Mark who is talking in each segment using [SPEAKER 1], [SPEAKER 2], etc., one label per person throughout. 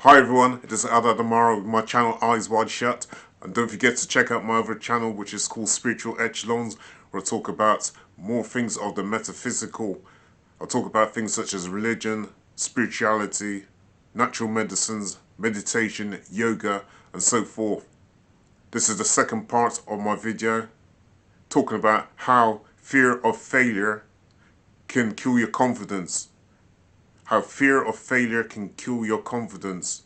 [SPEAKER 1] Hi everyone, it is Eldad Amara with my channel Eyes Wide Shut, and don't forget to check out my other channel which is called Spiritual Echelons, where I talk about more things of the metaphysical. I'll talk about things such as religion, spirituality, natural medicines, meditation, yoga and so forth. This is the second part of my video talking about how fear of failure can kill your confidence. How fear of failure can kill your confidence.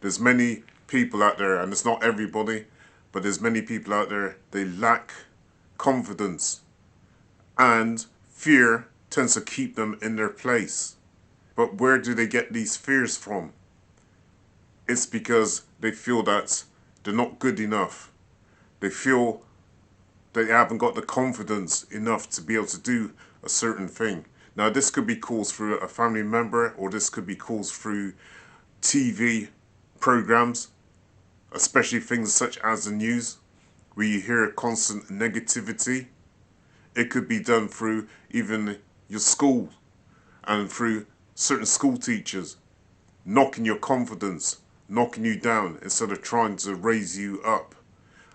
[SPEAKER 1] There's many people out there, and it's not everybody, but there's many people out there, they lack confidence. And fear tends to keep them in their place. But where do they get these fears from? It's because they feel that they're not good enough. They feel they haven't got the confidence enough to be able to do a certain thing. Now this could be caused through a family member, or this could be caused through TV programs, especially things such as the news, where you hear constant negativity. It could be done through even your school and through certain school teachers knocking your confidence, knocking you down instead of trying to raise you up.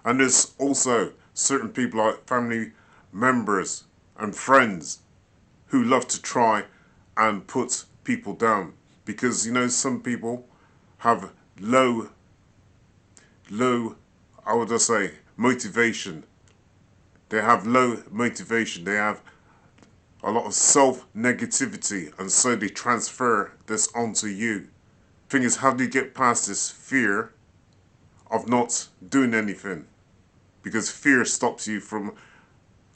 [SPEAKER 1] And there's also certain people like family members and friends who love to try and put people down, because you know some people have low, I would just say, motivation. They have low motivation, they have a lot of self-negativity, and so they transfer this onto you. Thing is, how do you get past this fear of not doing anything? Because fear stops you from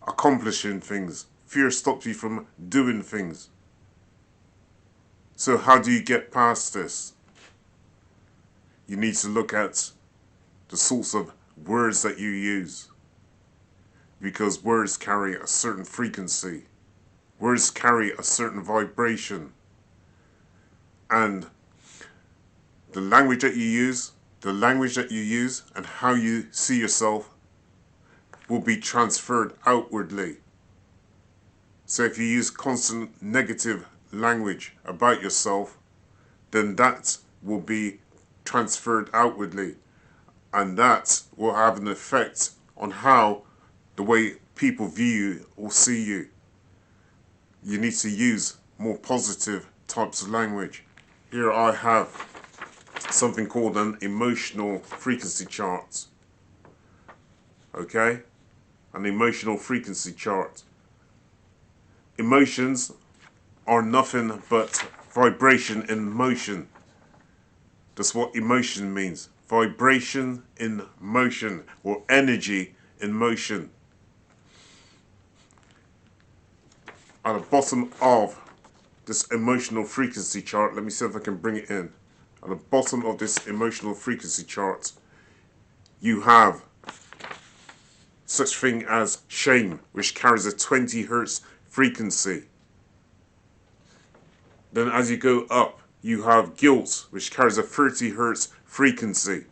[SPEAKER 1] accomplishing things. Fear stops you from doing things. So how do you get past this? You need to look at the sorts of words that you use, because words carry a certain frequency. Words carry a certain vibration. And the language that you use, and how you see yourself will be transferred outwardly. So if you use constant negative language about yourself, then that will be transferred outwardly, and that will have an effect on how the way people view you or see you. You need to use more positive types of language. Here I have something called an emotional frequency chart. Okay? An emotional frequency chart. Emotions are nothing but vibration in motion. That's what emotion means. Vibration in motion, or energy in motion. At the bottom of this emotional frequency chart, let me see if I can bring it in. At the bottom of this emotional frequency chart, you have such thing as shame, which carries a 20 hertz frequency. Then as you go up, you have guilt, which carries a 30 hertz frequency.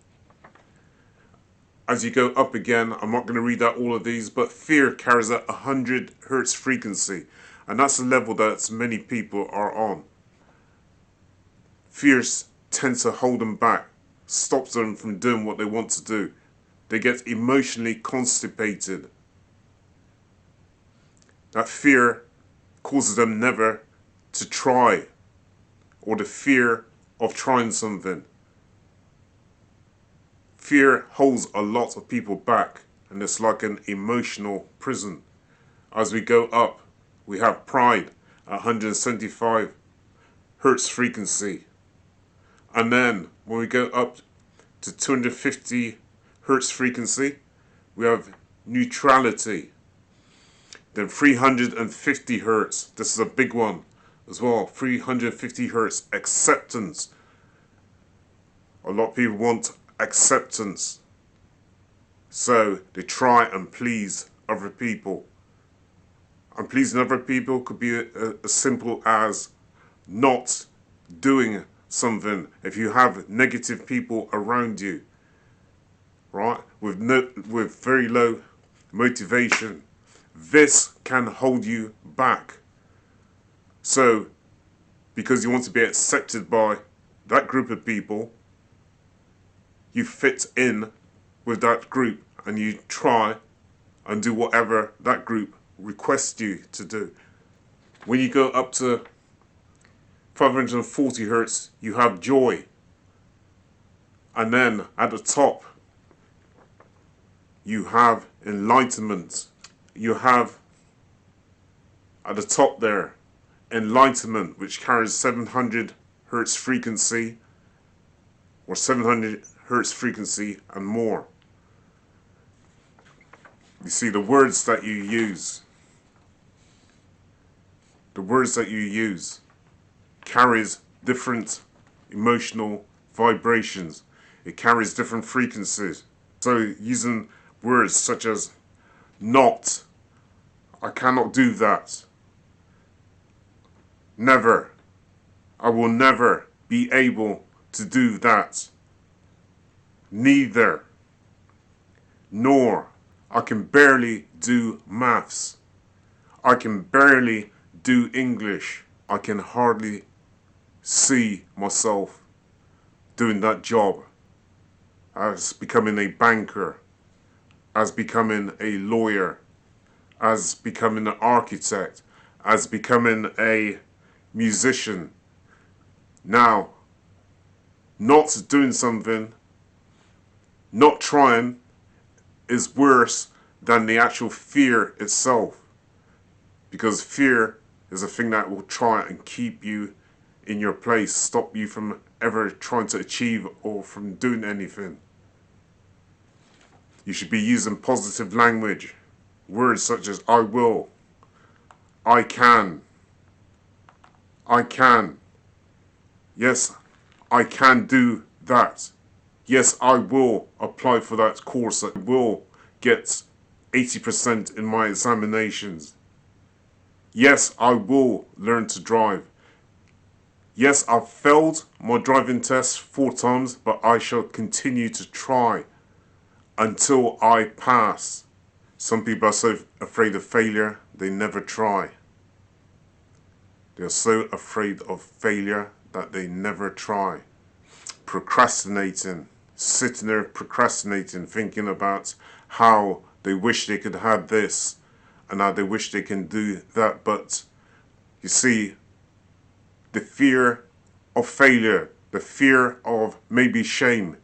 [SPEAKER 1] As you go up again, I'm not going to read out all of these, but fear carries a 100 hertz frequency. And that's the level that many people are on. Fears tends to hold them back, stops them from doing what they want to do. They get emotionally constipated. That fear causes them never to try, or the fear of trying something. Fear holds a lot of people back, and it's like an emotional prison. As we go up, we have pride at 175 hertz frequency. And then when we go up to 250 hertz frequency, we have neutrality. Then 350 hertz, this is a big one as well, 350 hertz, acceptance. A lot of people want acceptance, so they try and please other people. And pleasing other people could be as simple as not doing something. If you have negative people around you, right, with very low motivation, this can hold you back. So because you want to be accepted by that group of people, you fit in with that group and you try and do whatever that group requests you to do. When you go up to 540 hertz, you have joy. And then at the top, you have enlightenment. You have at the top there, enlightenment, which carries 700 hertz frequency or 700 hertz frequency and more. You see, the words that you use, carries different emotional vibrations. It carries different frequencies. So using words such as not, I cannot do that, never, I will never be able to do that, neither, nor, I can barely do maths, I can barely do English, I can hardly see myself doing that job, as becoming a banker, as becoming a lawyer, as becoming an architect, as becoming a musician. Now, not doing something, not trying, is worse than the actual fear itself. Because fear is a thing that will try and keep you in your place, stop you from ever trying to achieve or from doing anything. You should be using positive language. Words such as I will, I can, yes, I can do that. Yes, I will apply for that course. I will get 80% in my examinations. Yes, I will learn to drive. Yes, I've failed my driving test 4 times, but I shall continue to try until I pass. Some people are so afraid of failure, they never try. They're so afraid of failure that they never try. Procrastinating, sitting there procrastinating, thinking about how they wish they could have this and how they wish they can do that. But you see, the fear of failure, the fear of maybe shame,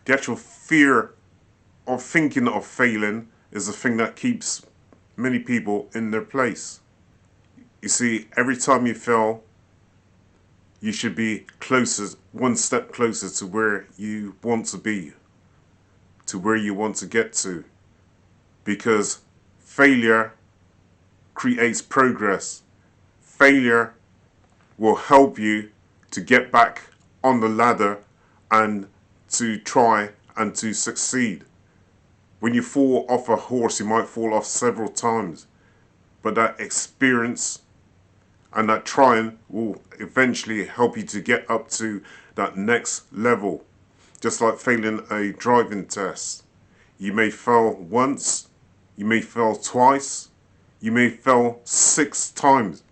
[SPEAKER 1] the actual fear of thinking of failing is the thing that keeps many people in their place. You see, every time you fail, you should be closer, one step closer to where you want to be, to where you want to get to. Because failure creates progress. Failure will help you to get back on the ladder and to try and to succeed. When you fall off a horse, you might fall off several times, but that experience and that trying will eventually help you to get up to that next level. Just like failing a driving test. You may fail once, you may fail twice, you may fail 6 times.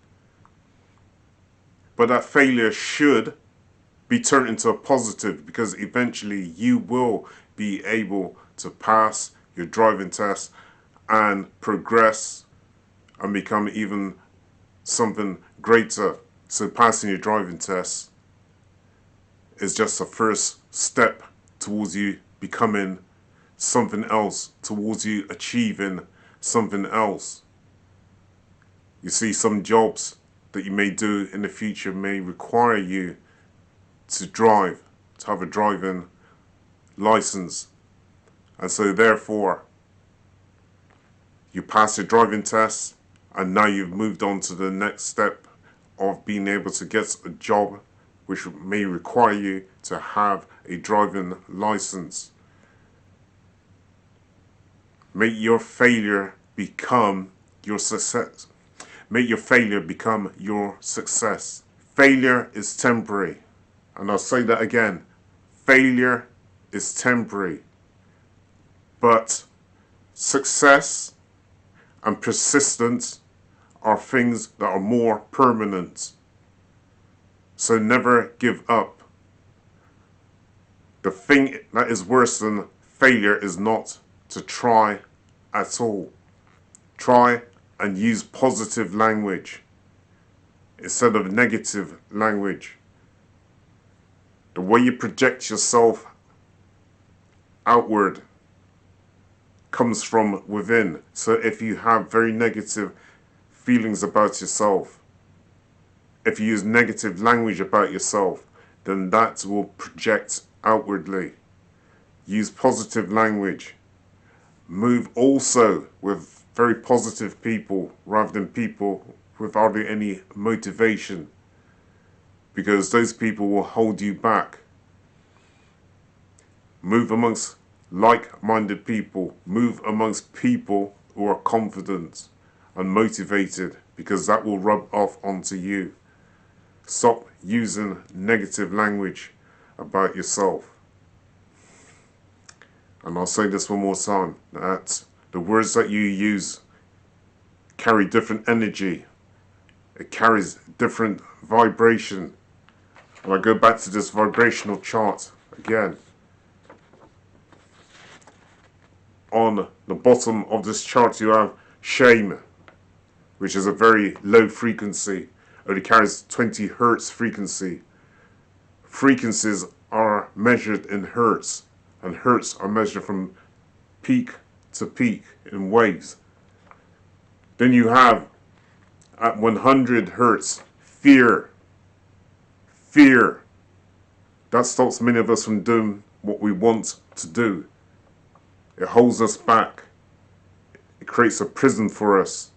[SPEAKER 1] But that failure should be turned into a positive, because eventually you will be able to pass your driving test and progress and become even something greater. So passing your driving test is just a first step towards you becoming something else, towards you achieving something else. You see, some jobs that you may do in the future may require you to drive, to have a driving license. And so therefore, you pass your driving test and now you've moved on to the next step of being able to get a job which may require you to have a driving license. Make your failure become your success. Make your failure become your success. Failure is temporary. And I'll say that again. Failure is temporary. But success and persistence are things that are more permanent. So never give up. The thing that is worse than failure is not to try at all. Try and use positive language instead of negative language. The way you project yourself outward comes from within. So if you have very negative feelings about yourself, if you use negative language about yourself, then that will project outwardly. Use positive language. Move also with very positive people rather than people with hardly any motivation, because those people will hold you back. Move amongst like-minded people. Move amongst people who are confident and motivated, because that will rub off onto you. Stop using negative language about yourself. And I'll say this one more time, that the words that you use carry different energy. It carries different vibration. And I go back to this vibrational chart again. On the bottom of this chart you have shame, which is a very low frequency. Only carries 20 hertz frequency. Frequencies are measured in hertz, and hertz are measured from peak to peak in waves. Then you have at 100 hertz fear. Fear. That stops many of us from doing what we want to do. It holds us back. It creates a prison for us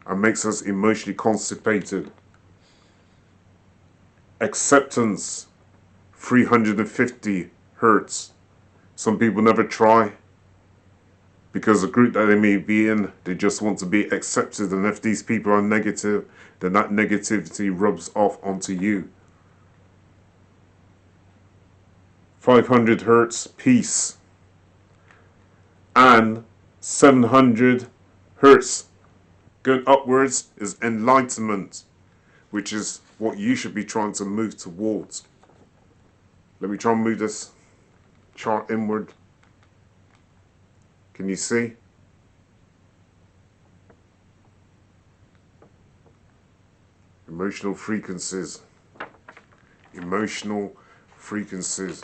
[SPEAKER 1] and makes us emotionally constipated. Acceptance, 350 hertz. Some people never try because the group that they may be in, they just want to be accepted, and if these people are negative, then that negativity rubs off onto you. 500 hertz, peace. And 700 hertz going upwards is enlightenment, which is what you should be trying to move towards. Let me try and move this chart inward. Can you see? Emotional frequencies. Emotional frequencies.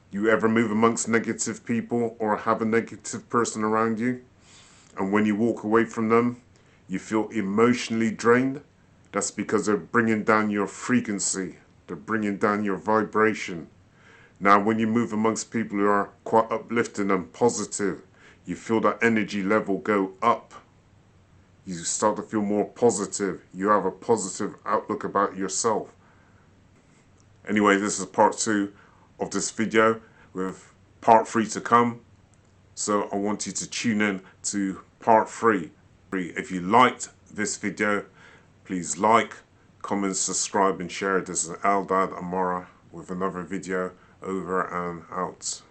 [SPEAKER 1] You ever move amongst negative people or have a negative person around you, and when you walk away from them, you feel emotionally drained? That's because they're bringing down your frequency. They're bringing down your vibration. Now, when you move amongst people who are quite uplifting and positive, you feel that energy level go up. You start to feel more positive. You have a positive outlook about yourself. Anyway, this is part 2 of this video, with part 3 to come. So I want you to tune in to part 3. If you liked this video, please like, comment, subscribe and share. This is Eldad Amara with another video. Over and out.